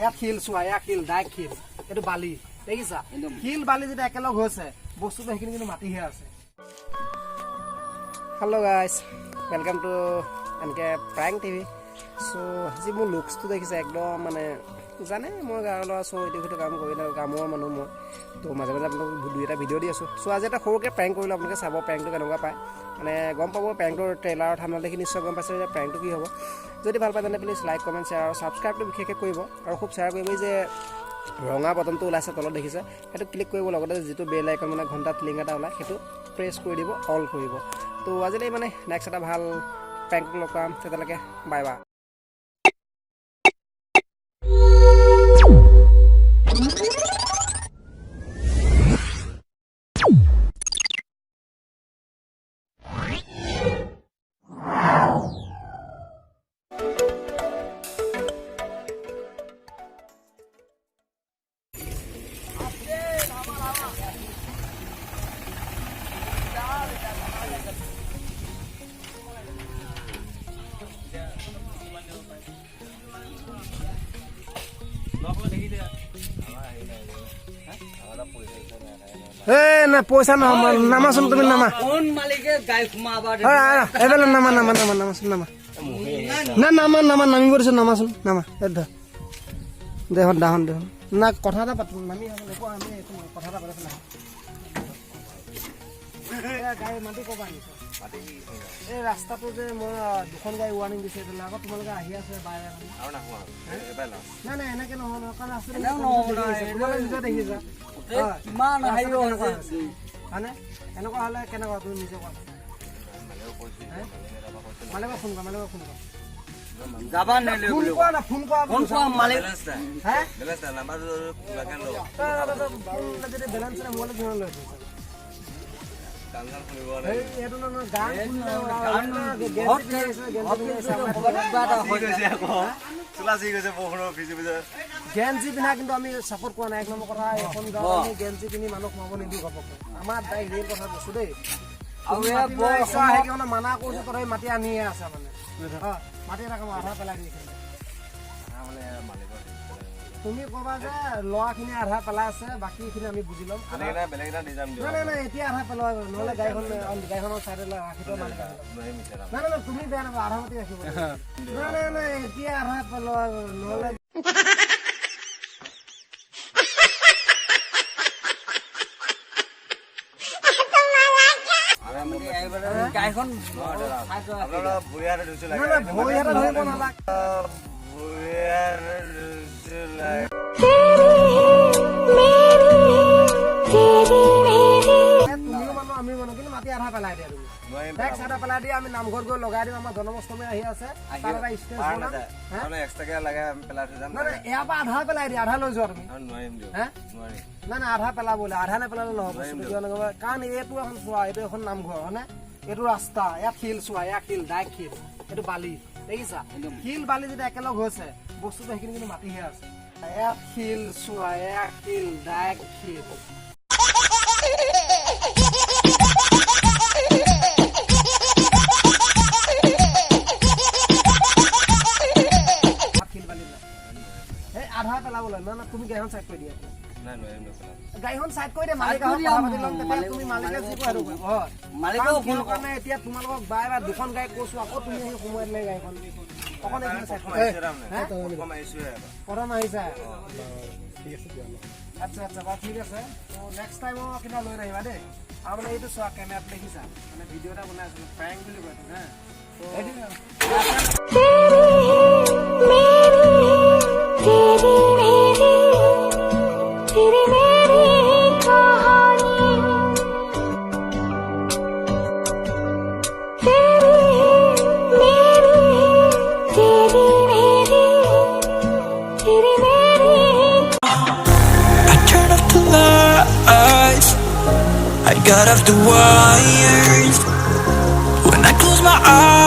ইয়াত শিল চোৱা, ইয়াত শিল ডাইৰেক্ট শিল, এইটো বালি দেখিছা, শিল বালি যেতিয়া একেলগ হৈছে বস্তুটো সেইখিনি কিন্তু মাটিহে আছে। হেল্ল' গাইজ, ৱেলকাম টু এনেকৈ প্ৰাইং টিভি। চ' আজি মোৰ লুকছটো দেখিছে একদম মানে জানে মই গাঁৱৰ ল'ৰা চ' এইটো সেইটো কাম কৰি থাকোঁ, কামৰ মানুহ মই তো মাজে মাজে আপোনালোকক দুই এটা ভিডিঅ' দি আছোঁ। চ' আজি এটা সৰুকৈ প্ৰেংক কৰিলোঁ, আপোনালোকে চাব প্ৰেংকটো কেনেকুৱা পায়, মানে গম পাব প্ৰেংকটোৰ ট্ৰেইলাৰৰ ঠাণ্ডা দেখি নিশ্চয় গম পাইছে যে প্ৰেংকটো কি হ'ব। যদি ভাল পায় তেনে প্লিজ লাইক কমেণ্ট শ্বেয়াৰ আৰু ছাবস্ক্ৰাইবটো বিশেষকৈ কৰিব, আৰু খুব শ্বেয়াৰ কৰিব। যে ৰঙা বটনটো ওলাইছে তলত দেখিছে, সেইটো ক্লিক কৰিব, লগতে যিটো বেল আইকন মানে ঘণ্টা টিলিং এটা ওলায় সেইটো প্ৰেছ কৰি দিব, অল কৰিব। তো আজিলৈ মানে নেক্সট এটা ভাল প্ৰেংক লগ পাম, তেতিয়ালৈকে বাই বাই। না পইচা নামাচোন, তুমি নামা এইফালে নামাচোন নামিব দিছো, নামাচোন নামা দেখোন না কথা এটা পাতো, নামি কথা এটা পাতিছো গাড়ী মাটি ক'বা আনিছে। এই ৰাস্তাটো যে মই দুখন গাড়ী ৱাৰ্ণিং দিছে, আকৌ তোমালোকে আহি আছে নাই নাই এনেকে নহয় নহয়, কাৰণ ৰাস্তাটো দেখিছা মানে এনেকুৱা হ'লে কেনেকুৱা তুমি নিজে কোৱা। মালিকক ফোন কৰা, মালিকক ফোন কৰা, গেঞ্জি পিন্ধা কিন্তু আমি চাপৰ্ট কৰা নাই। এক নম্বৰ কথা, এখন গাঁৱত আমি গেঞ্জি পিন্ধি মানুহ সোমাব নিদিওঁ ঘপককৈ, আমাৰ তাই ৰেল কথা কৈছো দেই। মানা কৰিছো তথাপি মাটি আনিয়ে আছে মানে মাটি এটা কাম আধা পেলাই দিছে। তুমি কবা যে ল'ৰাখিনি আধা পেলাই আছে, বাকীখিনি আমি বুজি ল'ম। নাই নাই এতিয়া আধা পেলোৱা, নহ'লে গাড়ীখনৰ চাইডে ৰাখি থোৱা নাই নাই তুমি বেয়া নাপাবা, আধা মাটি ৰাখিব। নাই নাই এতিয়া আধা পেলোৱা, নহ'লে ধৰিব নালাগে। আমি মানুহ কিন্তু মাটি আধা পেলাই দিয়া, তুমি আধা পেলাই দিয়া, আমি নামঘৰত গৈ লগাই দিম। আমাৰ জন্মাষ্টমী আহি আছে, তাৰ এটা ষ্টেজ বনাম, ইয়াৰ পৰা আধা পেলাই দিয়া, আধা লৈ যোৱা তুমি। নাই নাই আধা পেলাবলে, আধা নেপেলালে নহ'ব, কাৰণ এইটো এখন চোৱা, এইটো এখন নামঘৰ হয়নে, এইটো ৰাস্তা, ইয়াত শিল চোৱা, ইয়াত শিল ডাইৰেক্ট শিল, এইটো বালি দেখিছা, শিল বালি যেতিয়া একেলগ হৈছে বস্তুটো সেইখিনি কিন্তু মাটিহে আছে। ইয়াত শিল চোৱা, ইয়াত শিল ডাইৰেক্ট শিল। আধা পেলাবলৈ না না, তুমি গাড়ীখন চাইড কৰি দিয়া, গাড়ীখন চাইড কৰি দিয়া, তুমি মালিকে যি কয় সেইটো কাৰণে এতিয়া তোমালোকক বাৰে বাৰে দুখন গাড়ী কৈছো, আকৌ তুমি আহি সোমোৱাই দিলে গাড়ীখন। অকণ এইখিনি চাইড প্ৰথম আহিছা, আচ্ছা আচ্ছা বাৰু ঠিক আছে। নেক্সট টাইম কিবা লৈ আহিবা দেই। আৰু মানে এইটো চোৱা কেমেৰাত দেখিছা, মানে ভিডিঅ' এটা বনাই আছিলো, প্ৰেংক বুলি কয় হা। I got off the wires when I close my eyes.